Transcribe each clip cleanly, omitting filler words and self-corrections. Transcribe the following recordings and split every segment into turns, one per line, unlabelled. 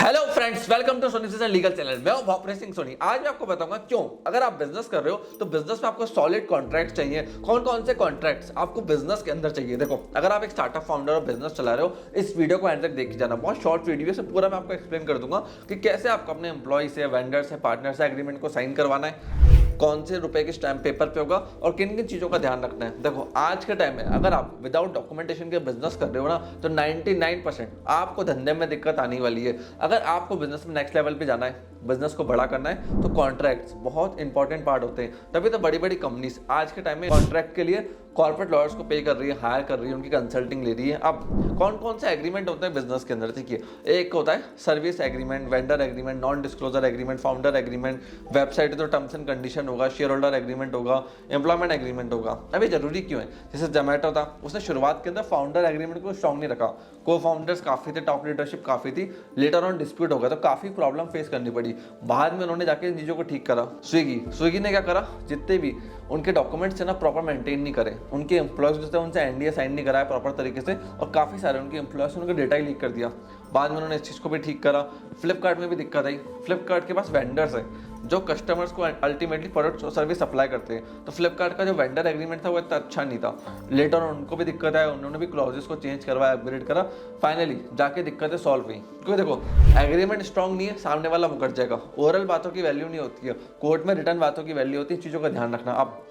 Hello friends, welcome to Sony season legal channel. मैं हूं भोपरे सिंह सोनी। आज मैं आपको बताऊंगा क्यों अगर आप बिजनेस कर रहे हो तो बिजनेस में आपको सॉलिड कॉन्ट्रैक्ट चाहिए। कौन कौन से कॉन्ट्रैक्ट्स आपको बिजनेस के अंदर चाहिए। देखो, अगर आप एक स्टार्टअप फाउंडर और बिजनेस चला रहे हो, इस वीडियो को एंड तक देख के जाना। बहुत शॉर्ट वीडियो से पूरा मैं आपको एक्सप्लेन कर दूंगा कि कैसे आपको अपने एम्प्लॉय से, वेंडर से, पार्टनर से एग्रीमेंट को साइन करवाना है, कौन से रुपए के स्टैम्प पेपर पे होगा और किन किन चीज़ों का ध्यान रखना है। देखो, आज के टाइम में अगर आप विदाउट डॉक्यूमेंटेशन के बिजनेस कर रहे हो ना, तो 99% आपको धंधे में दिक्कत आने वाली है। अगर आपको बिजनेस में नेक्स्ट लेवल पे जाना है, बिजनेस को बड़ा करना है, तो कॉन्ट्रैक्ट्स बहुत इंपॉर्टेंट पार्ट होते हैं। तभी तो बड़ी बड़ी कंपनीज आज के टाइम में कॉन्ट्रैक्ट के लिए कॉर्पोरेट लॉयर्स को पे कर रही है, हायर कर रही है, उनकी कंसल्टिंग ले रही है। अब कौन कौन से एग्रीमेंट होते हैं बिजनेस के अंदर, देखिए, एक होता है service agreement, vendor agreement, non disclosure agreement, founder agreement, website तो टर्म्स एंड कंडीशन होगा, शेयर होल्डर एग्रीमेंट होगा, एम्प्लॉयमेंट एग्रीमेंट होगा। अभी जरूरी क्यों है? जैसे जोमेटो था, उसने शुरुआत के अंदर फाउंडर एग्रीमेंट को स्ट्रॉन्ग नहीं रखा। को फाउंडर्स काफी थे, टॉप लीडरशिप काफी थी, लेटर ऑन डिस्प्यूट हो गया तो काफी प्रॉब्लम फेस करनी पड़ी। बाद में उन्होंने जाके चीजों को ठीक करा। स्विगी ने क्या करा, जितने भी उनके डॉक्यूमेंट्स है ना प्रॉपर मेंटेन नहीं करे, उनके एम्प्लॉयज जो थे उनसे एनडीए साइन नहीं कराया प्रॉपर तरीके से, और काफी सारे उनके एम्प्लॉयज उनका डेटा ही लीक कर दिया। बाद में उन्होंने इस चीज को भी ठीक करा। फ्लिपकार्ट में भी दिक्कत आई। फ्लिपकार्ट के पास वेंडर्स है जो कस्टमर्स को अल्टीमेटली प्रोडक्ट और सर्विस सप्लाई करते हैं, तो फ्लिपकार्ट का जो वेंडर एग्रीमेंट था वो इतना अच्छा नहीं था। लेटर उनको भी दिक्कत आई, उन्होंने भी क्लॉजेस को चेंज करवाया, अपग्रेड करा, फाइनली जाके दिक्कतें सॉल्व हुई। क्योंकि देखो, एग्रीमेंट स्ट्रॉन्ग नहीं है, सामने वाला मुकर जाएगा। ओरल बातों की वैल्यू नहीं होती है, कोर्ट में रिटर्न बातों की वैल्यू होती है। चीज़ों का ध्यान रखना। अब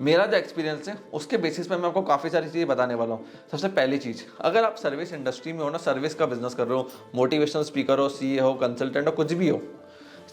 मेरा जो एक्सपीरियंस है उसके बेसिस पे मैं आपको काफ़ी सारी चीज़ें बताने वाला हूँ। सबसे पहली चीज़, अगर आप सर्विस इंडस्ट्री में हो ना, सर्विस का बिजनेस कर रहे हो, मोटिवेशनल स्पीकर हो, सीए हो, कंसल्टेंट हो, कुछ भी हो,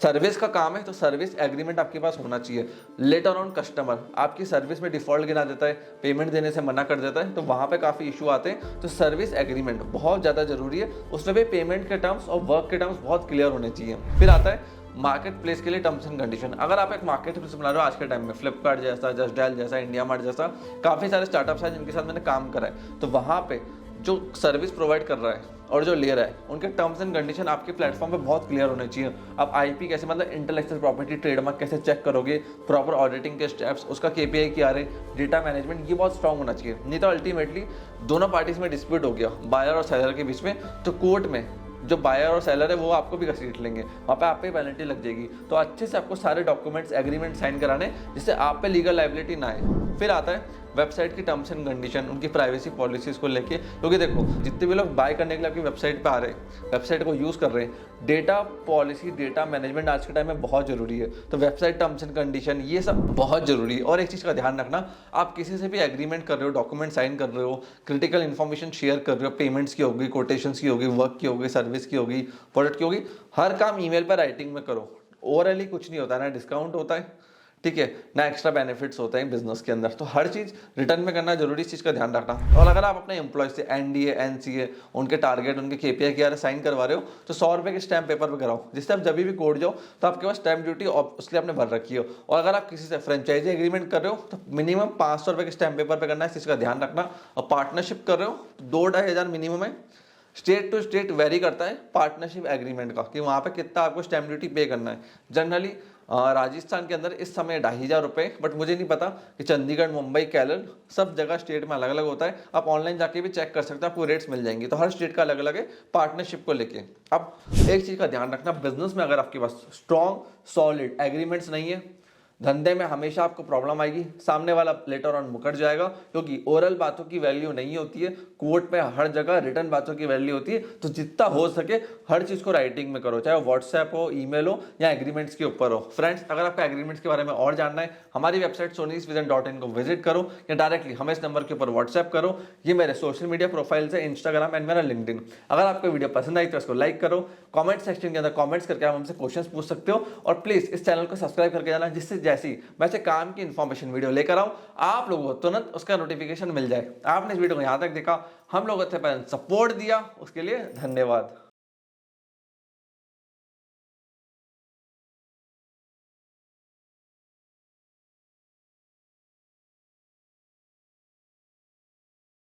सर्विस का काम है, तो सर्विस एग्रीमेंट आपके पास होना चाहिए। लेटर ऑन कस्टमर आपकी सर्विस में डिफॉल्ट गिना देता है, पेमेंट देने से मना कर देता है, तो वहाँ पे काफ़ी इशू आते हैं। तो सर्विस एग्रीमेंट बहुत ज़्यादा जरूरी है। उसमें भी पेमेंट के टर्म्स और वर्क के टर्म्स बहुत क्लियर होने चाहिए। फिर आता है मार्केट प्लेस के लिए टर्म्स एंड कंडीशन। अगर आप एक मार्केट प्लेस बना रहे हो आज के टाइम में, फ्लिपकार्ट जैसा, जस्ट डायल जैसा, इंडिया मार्ट जैसा, काफ़ी सारे स्टार्टअप्स हैं जिनके साथ मैंने काम करा है, तो वहाँ पे जो सर्विस प्रोवाइड कर रहा है और जो ले रहा है, उनके टर्म्स एंड कंडीशन आपके प्लेटफॉर्म पे बहुत क्लियर होने चाहिए। आप आईपी कैसे, मतलब इंटेलेक्चुअल प्रॉपर्टी, ट्रेडमार्क कैसे चेक करोगे, प्रॉपर ऑडिटिंग के स्टेप्स, उसका केपीआई क्या रहे, डेटा मैनेजमेंट, ये बहुत स्ट्रांग होना चाहिए। नहीं तो अल्टीमेटली दोनों पार्टीज में डिस्प्यूट हो गया, बायर और सेलर के बीच में, तो कोर्ट में जो बायर और सेलर है वो आपको भी घसीट लेंगे, वहाँ पे आप पे पेनल्टी लग जाएगी। तो अच्छे से आपको सारे डॉक्यूमेंट्स, एग्रीमेंट साइन कराने, जिससे आप पे लीगल लायबिलिटी ना आए। फिर आता है वेबसाइट की टर्म्स एंड कंडीशन, उनकी प्राइवेसी पॉलिसीज को लेके। क्योंकि देखो, जितने भी लोग बाय करने के लिए आपकी वेबसाइट पे आ रहे हैं, वेबसाइट को यूज़ कर रहे हैं, डेटा पॉलिसी, डेटा मैनेजमेंट आज के टाइम में बहुत जरूरी है। तो वेबसाइट टर्म्स एंड कंडीशन ये सब बहुत जरूरी है। और एक चीज़ का ध्यान रखना, आप किसी से भी एग्रीमेंट कर रहे हो, डॉक्यूमेंट साइन कर रहे हो, क्रिटिकल इन्फॉर्मेशन शेयर कर रहे हो, पेमेंट्स की होगी, कोटेशंस की होगी, वर्क की होगी, सर्विस की होगी, प्रोडक्ट की होगी, हर काम ईमेल पर राइटिंग में करो। ओवरऑली कुछ नहीं होता, ना डिस्काउंट होता है, ठीक है, ना एक्स्ट्रा बेनिफिट्स होते हैं बिजनेस के अंदर। तो हर चीज़ रिटर्न में करना जरूरी, इस चीज़ का ध्यान रखना। और अगर आप अपने एम्प्लॉय से एनडीए, एनसीए, उनके टारगेट, उनके केपीआई के साइन करवा रहे हो, तो 100 रुपये के स्टैम्प पेपर पे कराओ, जिससे आप जब भी कोर्ट जाओ तो आपके पास स्टैम्प ड्यूटी उसके लिए आपने भर रखी हो। और अगर आप किसी से फ्रेंचाइजी एग्रीमेंट कर रहे हो तो मिनिमम 500 रुपये के स्टैम्प पेपर पे करना है, इस चीज़ का ध्यान रखना। और पार्टनरशिप कर रहे हो तो 2-2.5 हज़ार मिनिमम है। स्टेट टू स्टेट वेरी करता है पार्टनरशिप एग्रीमेंट का, कि वहाँ पे कितना आपको स्टैम्प ड्यूटी पे करना है। जनरली राजस्थान के अंदर इस समय 2,500 रुपये, बट मुझे नहीं पता कि चंडीगढ़, मुंबई, केरल, सब जगह स्टेट में अलग अलग होता है। आप ऑनलाइन जाके भी चेक कर सकते हैं, आपको रेट्स मिल जाएंगे। तो हर स्टेट का अलग अलग है पार्टनरशिप को लेके। अब एक चीज़ का ध्यान रखना, बिजनेस में अगर आपके पास स्ट्रॉन्ग सॉलिड एग्रीमेंट्स नहीं है, धंधे में हमेशा आपको प्रॉब्लम आएगी। सामने वाला लेटर ऑन मुकर जाएगा, क्योंकि ओरल बातों की वैल्यू नहीं होती है, कोर्ट में हर जगह रिटर्न बातों की वैल्यू होती है। तो जितना हो सके हर चीज़ को राइटिंग में करो, चाहे व्हाट्सएप हो, ईमेल हो, या एग्रीमेंट्स के ऊपर हो। फ्रेंड्स, अगर आपको एग्रीमेंट्स के बारे में और जानना है, हमारी वेबसाइट sonysvision.in को विजिट करो, या डायरेक्टली हमें इस नंबर के ऊपर व्हाट्सएप करो। ये मेरे सोशल मीडिया प्रोफाइल्स है, इंस्टाग्राम एंड मेरा लिंक्डइन। अगर आपको वीडियो पसंद आई तो इसको लाइक करो, कमेंट सेक्शन के अंदर कमेंट्स करके आप हमसे क्वेश्चंस पूछ सकते हो, और प्लीज इस चैनल को सब्सक्राइब करके जाना, जिससे जैसी मैं काम की इंफॉर्मेशन वीडियो लेकर आऊं, आप लोगों को तुरंत उसका नोटिफिकेशन मिल जाए। आपने इस वीडियो को यहां तक देखा, हम लोगों ने सपोर्ट दिया, उसके लिए धन्यवाद।